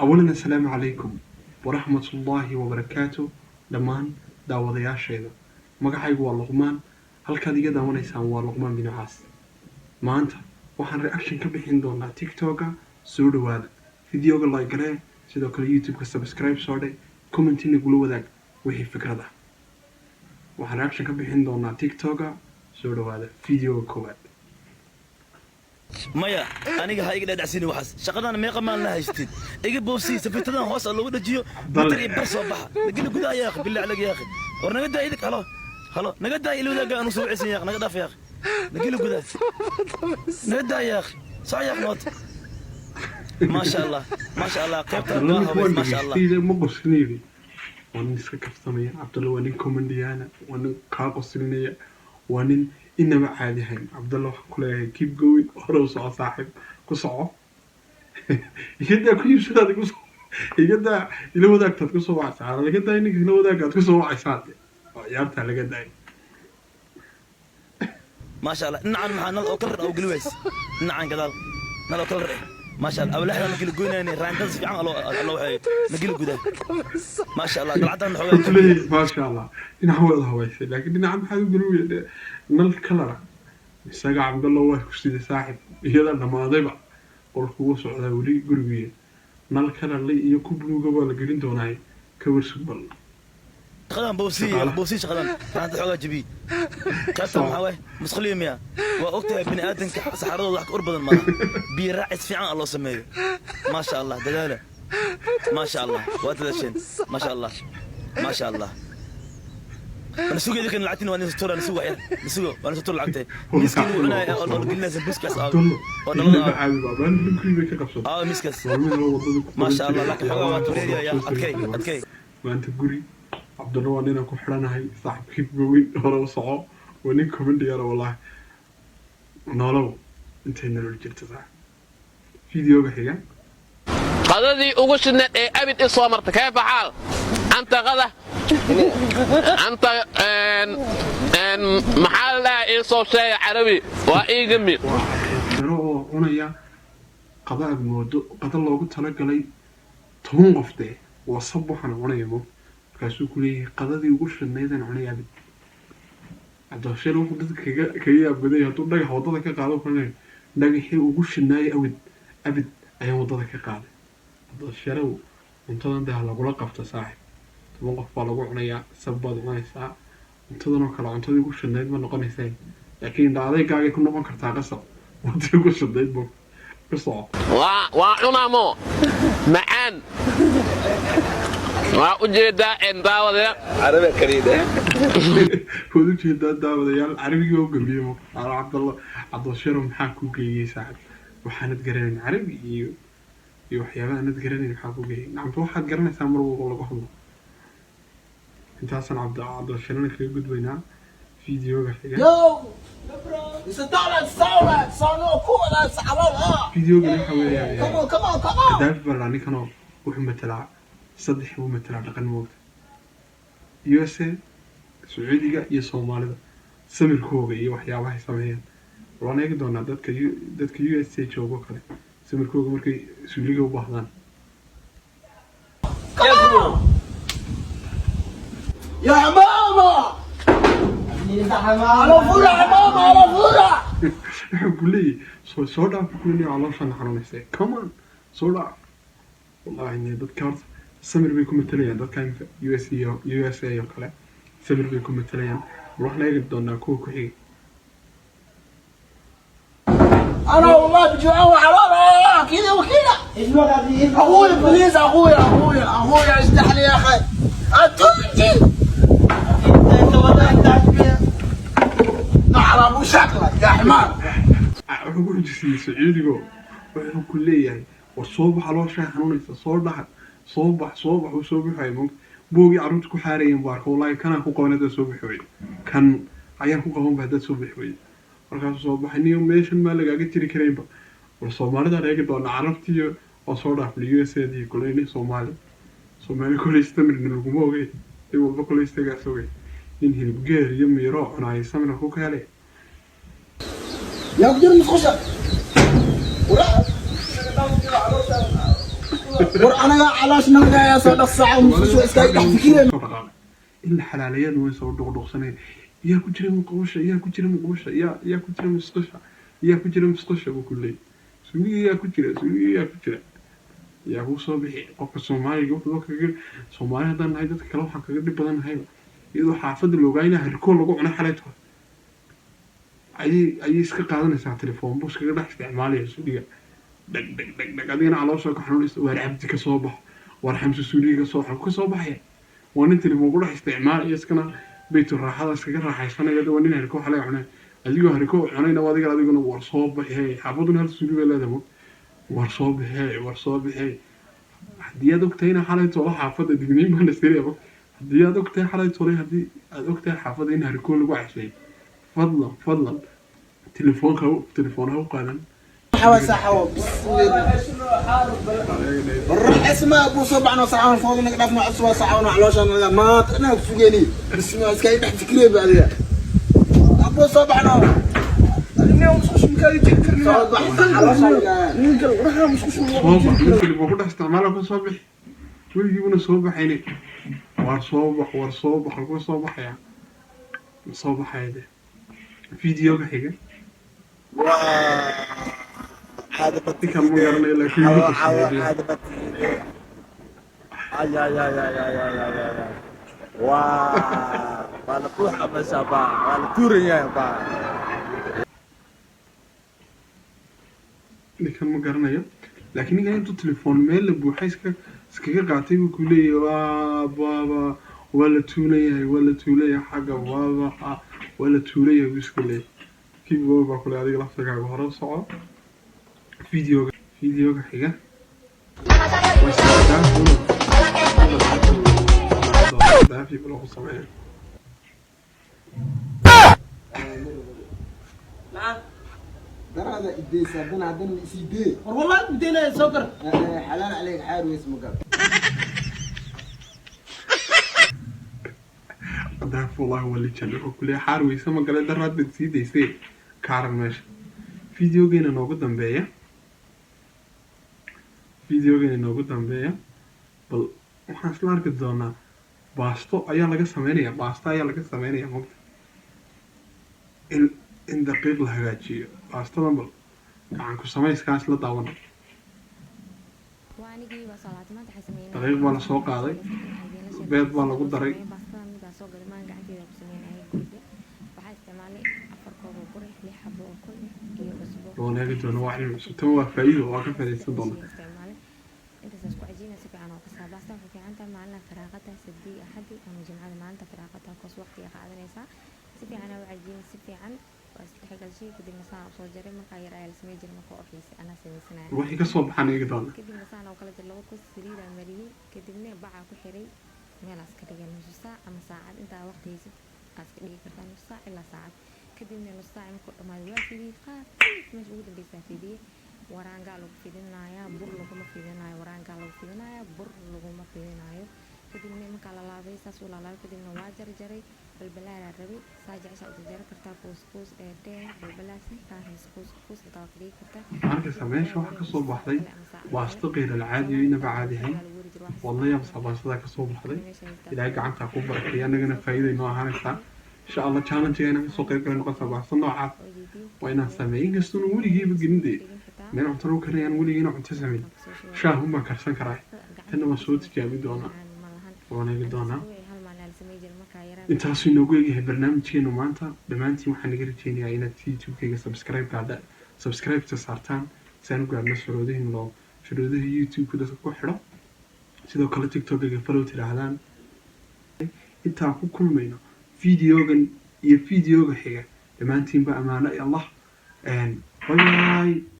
أولا السلام عليكم ورحمة الله وبركاته دمان داوديا شيدا magacaygu waa Luqmaan halkaad iga daawanaysaan waa Luqmaan bin Caas maanta waxaan reaction ka bixin doonaa TikTok soo dhawaada videoga like garee sidoo kale YouTube-ka subscribe soo dhig comment-ina gula wadaag wixii fikrada waxaan reaction ka bixin doonaa TikTok soo dhawaada videoga koowaad maya aniga ha iga dhadhacsiin waxas shaqadan meeqa maan la haystin iga boobsi safitadan hoos loogu dhajiyo batari bar soo baxa nagina gudaha yaa akhi billahi alayka yaa akhi war naga daa idin halo naga daa ilowdaga aanu soo ciisan yaa naga dhaaf yaa akhi nagina gudaha naga daa yaa akhi soo yaa noot ما شاء الله قيبت الله ما شاء الله في مقصنيني وان iska kaftamaya Abdullah waan komandiyana waan ka qosinaya waan inaba caadi ahayn Abdullah wax ku leeyahay keep going hore soo saaxib ku soco igada ku yimsada ku soco igada ila wadaagtad ku soo wacsaa laga daay ninka ila wadaagtad ku soo wacaysaa ciyaarta laga daay ما شاء الله نعم معنا الأكل أو جلوس نعم كذا الأكل ما شاء الله أول حاجة نقول جويني رانكز في عن الله نقول جوده ما شاء الله طلعت من حوالي ما شاء الله هنا هو هوايسي لكن هنا عم حد يقولوا نل كلره isaga Abdullah waa ku sida saaxib iyada dhamaadayba qolku uu socdaa wali guriga nal kala lay iyo ku buluuga waa la gelin doonaa ka warsubal قدام بوسي شغلان كانت حوجه جبي كاتم حواه مسخليه ميا وقتها بني ادم سحرده وضحك قرب المره بيرعس في عن الله سميه ما شاء الله دلاله ما شاء الله واتدشن ما شاء الله ما شاء الله انا سوق ذيك لعبتني وانا ستور انا سوق نسوق وانا ستور لعبتي مسكين انا قلنا زين بسكس مسكس ما شاء الله لك حواه تريد يا اوكي وانت قولي Abdullah waan inaan ku xiranahay saaxiibkii weyn hore u soco waa nin comedian wallahi nolow intay nolol jirta sax videoga xiga qadadii ugu shidneed ee abid isoo martay kayf xaal anta qada anta maxal la isoo shay carabi waa iigami daro cunaya qadaad moodo qada loogu talagalay 10 qof de waa sabuxan cunaymo kaasuu ku leeyahay qadadii ugu shidneedan cunay abid hadda shir uu dadka kaga yaabgaday haduu dhagax wadada ka qaado kulay dhagaxii ugu shidnaayay abid ayaa wadada ka qaaday hadda shiraw intadan daa lagu la qabto saaxib toban qof baa lagu cunayaa sabad cunaysaa intadan oo kale cuntadii ugu shidneed ma noqonaysaa laakiin dhaaday gaaga ku noqon kartaa qasab wadada ugu shidneed buu qasoo waa cunamo macaan وأجد أن داود عربي كريدة وأجد داود يا العربي وقبيمه على عبد الله شرم حاكو كي يساعد وحنت قرنين عربي يوحيا نت قرنين حاكو كي نعم واحد قرن ثمر والله قحمه أنت أصلا عبد الله شرم كي قد بينا فيديو قحية فيديو قحية حوالي كمان براني كانوا وحمة تلعب صدح هو مثل عقل موت USA سعودية يا صومالية سمير كوغي وحيا واحد سميان وانا يقدرنا دتك USA جوجو كله سمير كوغي مركي سعودية وبحضان يا ماما على فورة يا ماما على فورة يقول لي صودا بيقولني على شان حرونيسي كمان صودا والله إني دتكرت سمير بيكون مثليا ده كان USA وكله سمير بيكون مثليا ورحنا يقدرنا كوكو حي أنا والله بجوعان وحرارة كذا وكذا أخوي بليز أخوي اشتح لي يا أخي أنتي أعرف شكلك يا حمار أقول جسمي سعيدي وحنا كلية والصوب على شيء حنونيس صور صوبح وصوبح هاي ممكن بوجي عروض كحارين بارك والله كان أخو قوانة صوبح وين كان عيان أخو قوان بهذا صوبح وين مركز صوبح إني يوم ليش المال جاي تري كريم بقى والصومالي ده راجع ده أنا عرفتي وصورة في USA دي كلني صومالي كل يستمر إنه الجموعي يقول بكل يستجع سوي إنه البجير يوم يروح أنا يستمر أخوك عليه يا بدر نخشة ولا وانا علاش نلقى يا صدق الساعه ونص اسكاي تحكي إن حلاليات ويسوي دق سنة يا كجري مقوشة يا كجري مقوشة يا كجري مسقشة يا كجري مسقشة وكله سوي يا كجري يا هو صبي قف الصومالي قف ذوك الصومالي هذا هيدا تكلم حق قد بدن هيدا إذا حافظ اللغينا هالكل لقوا عنا حالته أي سك قادنا ساعة تليفون بس كده استعمالي سوريا دق قاعدين على وشك حنوليس ورعبتي كصباح ورحمس سوريا كصباح كصباح يعني وأنا تليفون كله استعمال يسكنا بيت الراحة سكر راح يسكنا قد ونين هالكو حلا عنا أديكو هالكو عنا نوادي قاعد يقولون ورصوب هاي حافظنا هالسوريا لا دمو ورصوب هاي haddii aad ogtahay in xalay toolo xaafada digniin baan istiriyaba haddii aad ogtahay xalay toolo haddii aad ogtahay xaafada in harikoon lagu cashay fadlan telefoonka u qaadan حواس حوا الروح اسمه ابو صبعنا صعون فوق نقدر نعصوا صعون علشان ما انا فوقيني بس ما اسكاي تحكي بعدين ابو صبعنا اليوم مش مكاي تفكرني علشان نقدر روحنا مش اللي بقول استعماله في صبح ويجيبنا صبح يعني ورصوبح الكل صبح يعني صبح هذا فيديو حاجه هذا بطيك مو يرني لكن هذا بطيك يا ولا كوحة بس با ولا كوريا با ninkan ma garanayo laakiin ninkan intuu telefoon meel la buuxay iskaga qaatay buu ku leeyahay waa la tuulayahay xagga waa la tuulayahay buu iska leeyahay kii baa kule adiga laftigaaga hore u soco videoga xiga daafi buu lagu sameeyaa ترى هذا إدي سابنا عدنا سيدي والله بدينا سكر حلال عليك حار واسمه قال daafi wallahi waa lijan wuxuu ku leeyahay xaar weyse ma gale daraad bad sii daysay kaaran meesha videogeena noogu dambeeya bal waxaan isla arki doonaa baasto ayaa laga sameynaya mogta in daqiiq la hagaajiyo baastadan bal gacan ku samayskaas la daawana daqiiq baa la soo qaaday beed baa lagu daray loona eegi doono waa cilmi cusub tan waa faa'iido waa ka faa'iidaysan doona انت اسكو عجينه سي فيعان oo ka saabasta wuxuu fiican tahay maalin firaaqada sadii axadi ama jimcada maalinta firaaqada koos waqti ay qaadanaysaa si fiican oo cajiin si fiican waa isdhexgalshay kadib masaan soo jaray marka yar ay ismay jir marka oo xiisay ana sameysanaay wixii ka soo baxan eegi doona kadib masaan oo kala jir laba kus saliida mariyay kadibna baca ku xiray meel aska dhigay nus saac ama saacad inta waqtigiisa aska dhigi kartaa nus saac ilaa saacad kadibna nus saac marka dhamaad waa fidii qaad meesha ugu dambaysaa fidii waraangaa lagu fidinayaa bur laguma fidinayo waraangaa lagu fidinayaa bur laguma fidinayo kadibna markaa la laabay saas u laalaabay kadibna waa jarjaray balbalaaraa rabay saa jecesha u jarjari kartaa kuuskuus ee dheer balbalaasna kaa hays kuuskuus intaa waa ka dhigi kartaa arkaysaa meesha waxaa kasoo baxday baasto qeyr alcaadi oo inaba caadi ahayn wallahi amsa baastadaa kasoo baxday ilaahay gacantaa ku barakaya annagana faa'iiday noo ahaanaysaa insha allah challenge inaan kasoo qayb galay noqontaa baasto noocaas waa inaan sameeyo inkastoona weligiiba gelindee meel cunto lagu karayaan weligiina cunto sameyn shaahun baan karsan karaa tanna waan soo tijaabi doonaa waan eegi doonaa intaasuu inoogu eegyahay barnaamijkeenu maanta dhammaantiin waxaan naga rajeynayaa inaad youtube-kayga subscribe-ta saartaan si aan u gaarno shuruudaha youtube-ka dadka ku xidho sidoo kale tiktok-kayga follow tidhaahdaan intaan ku kulmayno videogan iyo videoga xiga dhammaantiinba ammaano allah bye